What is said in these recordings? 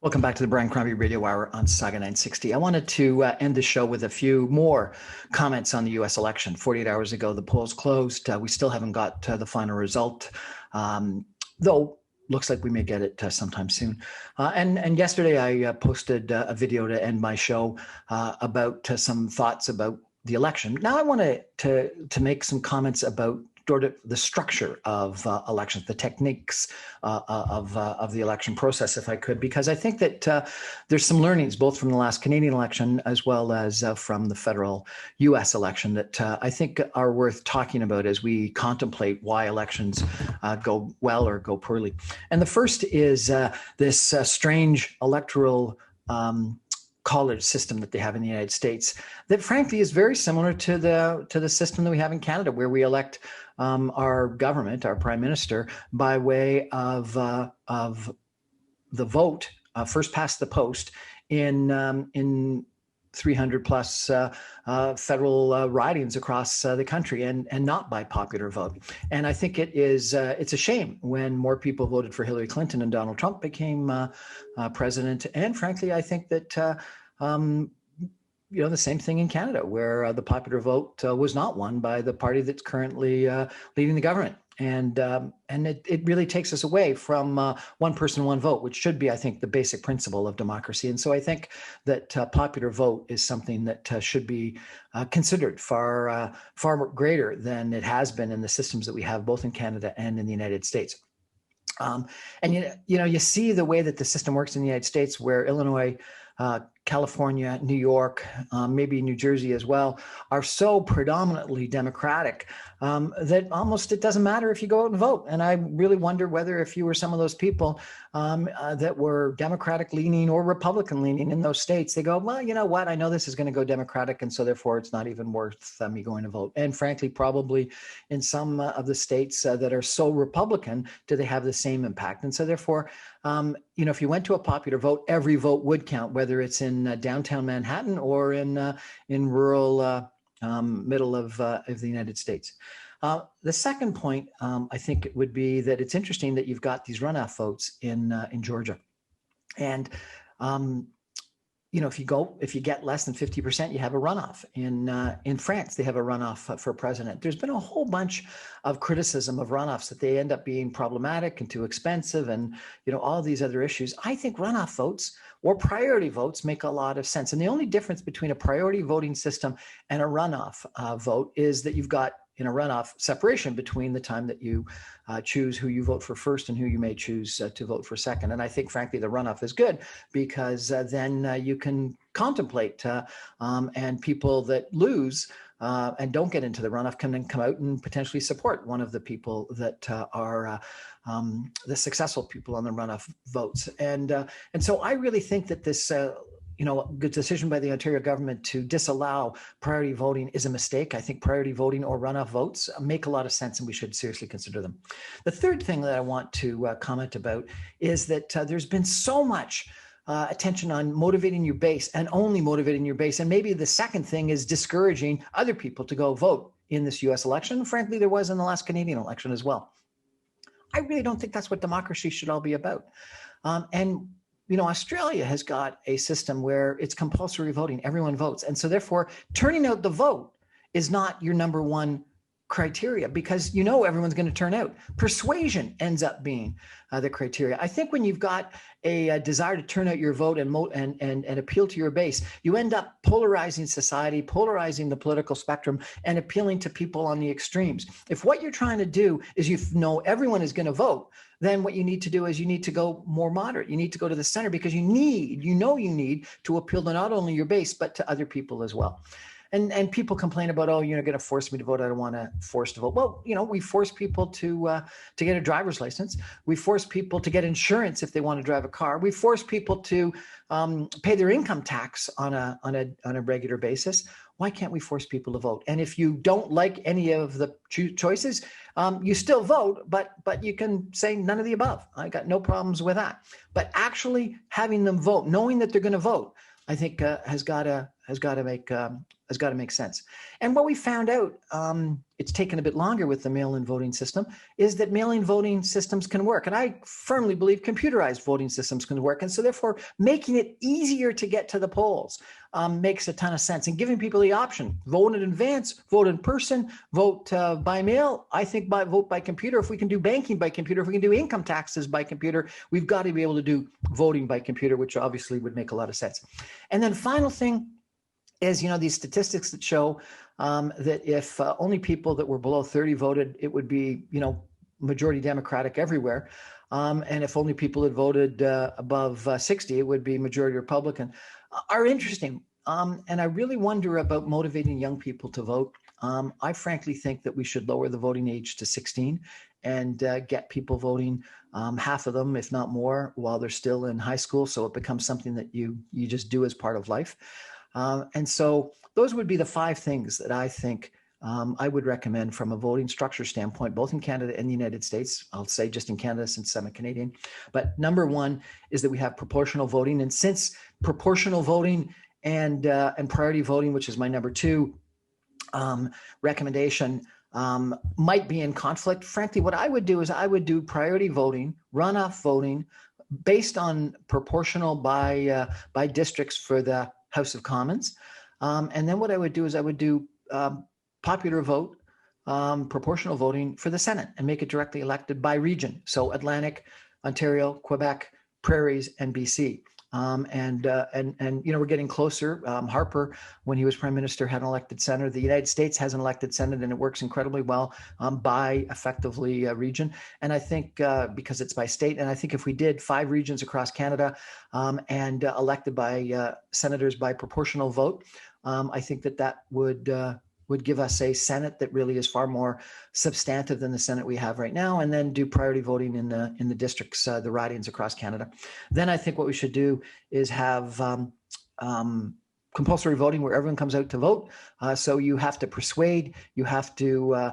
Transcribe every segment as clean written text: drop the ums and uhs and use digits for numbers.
Welcome back to the Brian Crombie Radio Hour on Saga 960. I wanted to end the show with a few more comments on the U.S. election. 48 hours ago, the polls closed. We still haven't got the final result, though looks like we may get it sometime soon. And yesterday, I posted a video to end my show about some thoughts about the election. Now, I want to make some comments about sort of the structure of elections, the techniques of the election process, if I could, because I think that there's some learnings both from the last Canadian election as well as from the federal U.S. election that I think are worth talking about as we contemplate why elections go well or go poorly. And the first is this strange electoral college system that they have in the United States that frankly is very similar to the system that we have in Canada, where we elect our government, our prime minister, by way of the vote, first past the post in 300 plus federal ridings across the country, and not by popular vote. And I think it's a shame when more people voted for Hillary Clinton and Donald Trump became president. And frankly, I think that the same thing in Canada, where the popular vote was not won by the party that's currently leading the government. And it really takes us away from one person, one vote, which should be, I think, the basic principle of democracy. And so I think that popular vote is something that should be considered far greater than it has been in the systems that we have both in Canada and in the United States. And you see the way that the system works in the United States, where Illinois, California, New York, maybe New Jersey as well, are so predominantly Democratic that almost it doesn't matter if you go out and vote. And I really wonder whether if you were some of those people that were Democratic leaning or Republican leaning in those states, they go, well, you know what? I know this is going to go Democratic, and so therefore it's not even worth me going to vote. And frankly, probably in some of the states that are so Republican, do they have the same impact? And so therefore, if you went to a popular vote, every vote would count, whether it's in downtown Manhattan or in rural middle of the United States. The second point, I think, would be that it's interesting that you've got these runoff votes in Georgia, and if you get less than 50%, you have a runoff. In France, they have a runoff for president. There's been a whole bunch of criticism of runoffs, that they end up being problematic and too expensive, and all these other issues. I think runoff votes or priority votes make a lot of sense. And the only difference between a priority voting system and a runoff vote is that you've got, in a runoff, separation between the time that you choose who you vote for first and who you may choose to vote for second. And I think, frankly, the runoff is good because then you can contemplate and people that lose and don't get into the runoff can then come out and potentially support one of the people that are the successful people on the runoff votes. And so I really think that this good decision by the Ontario government to disallow priority voting is a mistake. I think priority voting or runoff votes make a lot of sense, and we should seriously consider them. The third thing that I want to comment about is that there's been so much attention on motivating your base and only motivating your base. And maybe the second thing is discouraging other people to go vote in this U.S. election. Frankly, there was in the last Canadian election as well. I really don't think that's what democracy should all be about. Australia has got a system where it's compulsory voting. Everyone votes. And so therefore, turning out the vote is not your number one criteria, because everyone's going to turn out. Persuasion ends up being the criteria. I think when you've got a desire to turn out your vote and appeal to your base, you end up polarizing society, polarizing the political spectrum, and appealing to people on the extremes. If what you're trying to do is everyone is going to vote, then what you need to do is you need to go more moderate. You need to go to the center, because you need to appeal to not only your base, but to other people as well. And people complain about, you're going to force me to vote. I don't want to force to vote. Well, we force people to get a driver's license. We force people to get insurance if they want to drive a car. We force people to pay their income tax on a regular basis. Why can't we force people to vote? And if you don't like any of the choices, you still vote, but you can say none of the above. I got no problems with that. But actually having them vote, knowing that they're going to vote, I think has got to has got to make sense. And what we found out, it's taken a bit longer with the mail-in voting system, is that mail-in voting systems can work. And I firmly believe computerized voting systems can work. And so therefore, making it easier to get to the polls makes a ton of sense. And giving people the option, vote in advance, vote in person, vote by mail. I think vote by computer. If we can do banking by computer, if we can do income taxes by computer, we've got to be able to do voting by computer, which obviously would make a lot of sense. And then final thing is, these statistics that show that if only people that were below 30 voted, it would be, majority Democratic everywhere. And if only people had voted above 60, it would be majority Republican, are interesting. And I really wonder about motivating young people to vote. I frankly think that we should lower the voting age to 16 and get people voting, half of them, if not more, while they're still in high school. So it becomes something that you just do as part of life. And so those would be the 5 things that I think I would recommend from a voting structure standpoint, both in Canada and the United States. I'll say just in Canada since I'm a Canadian. But number 1 is that we have proportional voting. And since proportional voting and priority voting, which is my number 2 recommendation, might be in conflict, frankly, what I would do is I would do priority voting, runoff voting, based on proportional by districts for the House of Commons. And then what I would do is I would do popular vote, proportional voting for the Senate and make it directly elected by region. So Atlantic, Ontario, Quebec, Prairies, and BC. And we're getting closer. Harper, when he was prime minister, had an elected senator. The United States has an elected senate, and it works incredibly well by effectively region. And I think because it's by state, and I think if we did 5 regions across Canada and elected by senators by proportional vote, I think that would give us a Senate that really is far more substantive than the Senate we have right now, and then do priority voting in the districts, the ridings across Canada. Then I think what we should do is have compulsory voting where everyone comes out to vote. So you have to persuade, you have to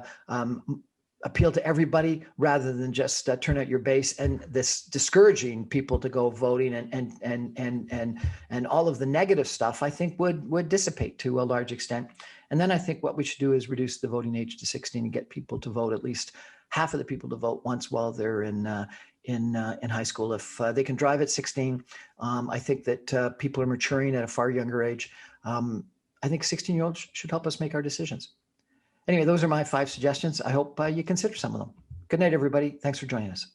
appeal to everybody rather than just turn out your base, and this discouraging people to go voting and all of the negative stuff, I think would dissipate to a large extent. And then I think what we should do is reduce the voting age to 16 and get people to vote, at least half of the people to vote once while they're in high school. If they can drive at 16, I think that people are maturing at a far younger age. I think 16-year-olds should help us make our decisions. Anyway, those are my 5 suggestions. I hope you consider some of them. Good night, everybody. Thanks for joining us.